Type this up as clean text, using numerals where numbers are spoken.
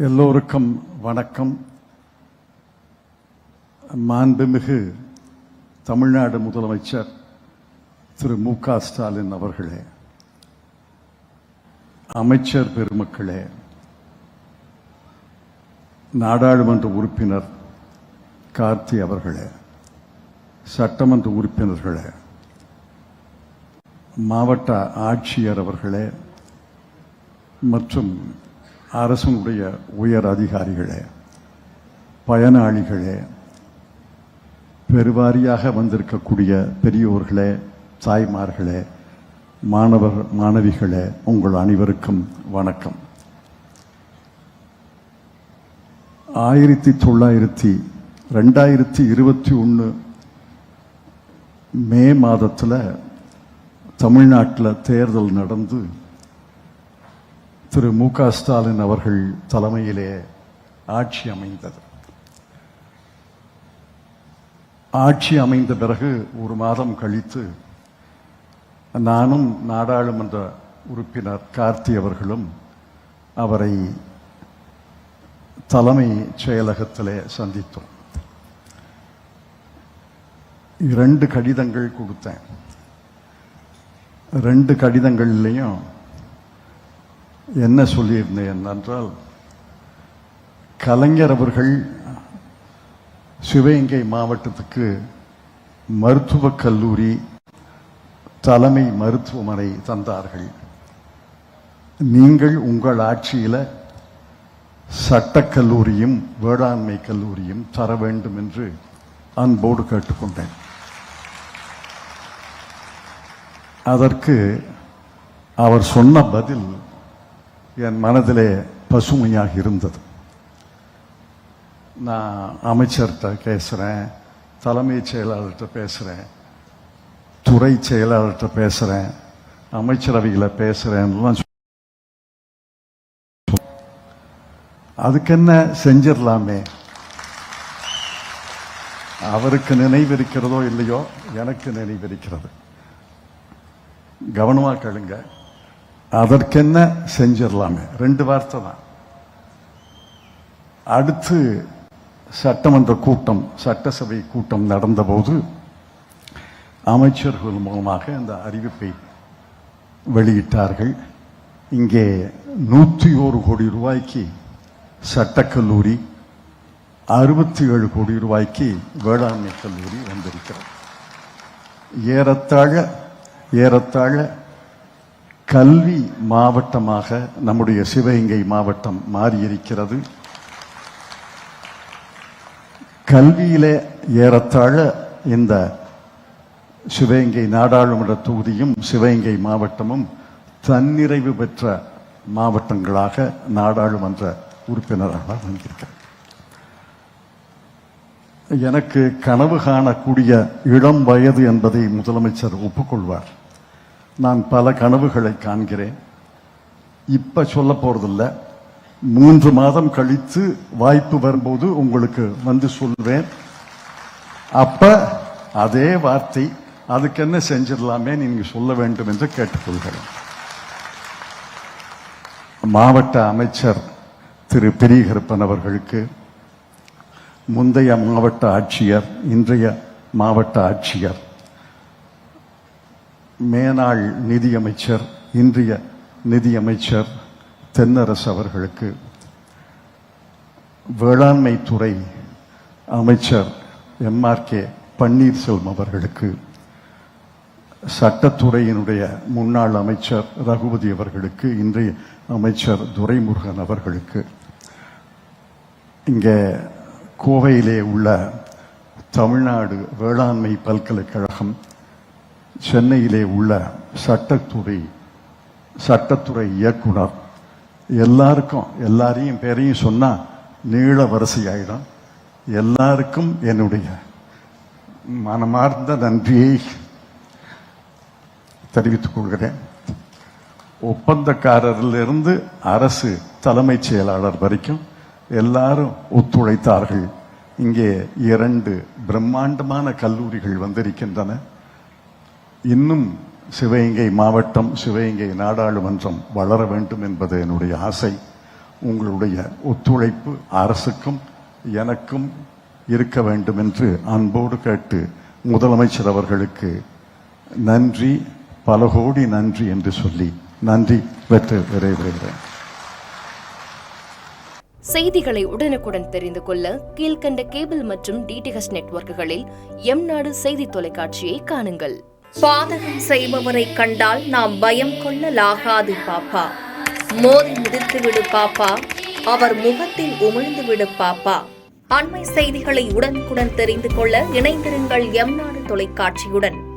எல்லோருக்கும் வணக்கம். மாண்புமிகு தமிழ்நாடு முதலமைச்சர் திரு மு.க. ஸ்டாலின் அவர்களே, அமைச்சர் பெருமக்களே, நாடாளுமன்ற உறுப்பினர் கார்த்தி அவர்களே, சட்டமன்ற உறுப்பினர்களே, மாவட்ட ஆட்சியர் அவர்களே மற்றும் அரசனுடைய உயர் அதிகாரிகளே, பயனாளிகளே, பெருவாரியாக வந்திருக்கக்கூடிய பெரியோர்களே, தாய்மார்களே, மாணவர் மாணவிகளே, உங்கள் அனைவருக்கும் வணக்கம். 2021 மே மாதத்தில் தமிழ்நாட்டில் தேர்தல் நடந்து திரு மு.க. ஸ்டாலின் அவர்கள் தலைமையிலே ஆட்சி அமைந்தது. ஆட்சி அமைந்த பிறகு ஒரு மாதம் கழித்து நானும் நாடாளுமன்ற உறுப்பினர் கார்த்தி அவர்களும் அவரை தலைமை செயலகத்திலே சந்தித்தோம். 2 கடிதங்கள் கொடுத்தேன். 2 கடிதங்கள்லையும் என்ன சொல்லியிருந்தேன் என்றால், கலைஞர் அவர்கள் சிவகங்கை மாவட்டத்துக்கு மருத்துவக் கல்லூரி, தலைமை மருத்துவமனை தந்தார்கள். நீங்கள் உங்கள் ஆட்சியில் சட்டக்கல்லூரியும் வேளாண்மை கல்லூரியும் தர வேண்டும் என்று அன்போடு கேட்டுக்கொண்டேன். அதற்கு அவர் சொன்ன பதில் என் மனதிலே பசுமையாக இருந்தது. நான் அமைச்சர்கிட்ட பேசுகிறேன், தலைமைச் செயலாளர்கிட்ட பேசுகிறேன், துறை செயலாளர்கிட்ட பேசுகிறேன், அமைச்சரவையில் பேசுகிறேன்லாம். அதுக்கு என்ன செஞ்சிடலாமே, அவருக்கு நினைவிருக்கிறதோ இல்லையோ, எனக்கு நினைவிருக்கிறது. கவனமாக கேளுங்க. அதற்கென்ன செஞ்சிடலாமே, 2 வார்த்தை தான். அடுத்து சட்டமன்ற கூட்டம், சட்டசபை கூட்டம் நடந்தபோது அமைச்சர்கள் மூலமாக இந்த அறிவிப்பை வெளியிட்டார்கள். இங்கே 101 கோடி ரூபாய்க்கு சட்டக்கல்லூரி, 67 கோடி ரூபாய்க்கு வேளாண்மை கல்லூரி வந்திருக்கிறது. ஏறத்தாழ கல்வி மாவட்டமாக நம்முடைய சிவகங்கை மாவட்டம் மாறியிருக்கிறது. கல்வியிலே ஏறத்தாழ இந்த சிவகங்கை நாடாளுமன்ற தொகுதியும் சிவகங்கை மாவட்டமும் தன்னிறைவு பெற்ற மாவட்டங்களாக நாடாளுமன்ற உறுப்பினராக வந்திருக்கிறது. எனக்கு கனவு காணக்கூடிய இளம் வயது என்பதை முதலமைச்சர் ஒப்புக்கொள்வார். நான் பல கனவுகளை காண்கிறேன். இப்ப சொல்ல போறதில்லை, 3 மாதம் கழித்து வாய்ப்பு வரும்போது உங்களுக்கு வந்து சொல்வேன். அப்ப அதே வார்த்தை, அதுக்கு என்ன செஞ்சிடலாமே நீங்க சொல்ல வேண்டும் என்று கேட்டுக்கொள்கிறேன். மாவட்ட அமைச்சர் திரு பெரியகருப்பன் அவர்களுக்கு, முந்தைய மாவட்ட ஆட்சியர், இன்றைய மாவட்ட ஆட்சியர், மேனாள் நிதியமைச்சர், இன்றைய நிதியமைச்சர் தென்னரசு அவர்களுக்கு, வேளாண்மை துறை அமைச்சர் MRK பன்னீர்செல்வம் அவர்களுக்கு, சட்டத்துறையினுடைய முன்னாள் அமைச்சர் ரகுபதி அவர்களுக்கு, இன்றைய அமைச்சர் துரைமுருகன் அவர்களுக்கு, இங்கே கோவையிலே உள்ள தமிழ்நாடு வேளாண்மை பல்கலைக்கழகம், சென்னையிலே உள்ள சட்டத்துறை இயக்குனர், எல்லாரையும் பேரையும் சொன்னா நீள வரிசையாயிடும். எல்லாருக்கும் என்னுடைய மனமார்ந்த நன்றியை தெரிவித்துக் கொள்கிறேன். ஒப்பந்தக்காரரிலிருந்து அரசு தலைமைச் செயலாளர் வரைக்கும் எல்லாரும் ஒத்துழைத்தார்கள். இங்கே 2 பிரம்மாண்டமான கல்லூரிகள் வந்திருக்கின்றன. இன்னும் சிவகங்கை மாவட்டம், சிவகங்கை நாடாளுமன்றம் வளர வேண்டும் என்பது என்னுடைய ஆசை. உங்களுடைய ஒத்துழைப்பு அரசுக்கும் எனக்கும் இருக்க வேண்டும் என்று அன்போடு கேட்டு முதலமைச்சர் அவர்களுக்கு நன்றி, பல கோடி நன்றி என்று சொல்லி நன்றி பெற்று விரைவுகிறேன். செய்திகளை உடனுக்குடன் தெரிந்து கொள்ள கீழ்கண்ட கேபிள் மற்றும் டிடிஎச் நெட்வொர்க்குகளில் எம்நாடு செய்தி தொலைக்காட்சியை காணுங்கள். பாதகம் செய்பவரை கண்டால் நாம் பயம் கொள்ளலாகாது பாப்பா. மோதி மிதித்து விடு பாப்பா, அவர் முகத்தில் உமிழ்ந்து விடு பாப்பா. அண்மை செய்திகளை உடனுக்குடன் தெரிந்து கொள்ள இணைந்திருங்கள் எம்நாடு தொலைக்காட்சியுடன்.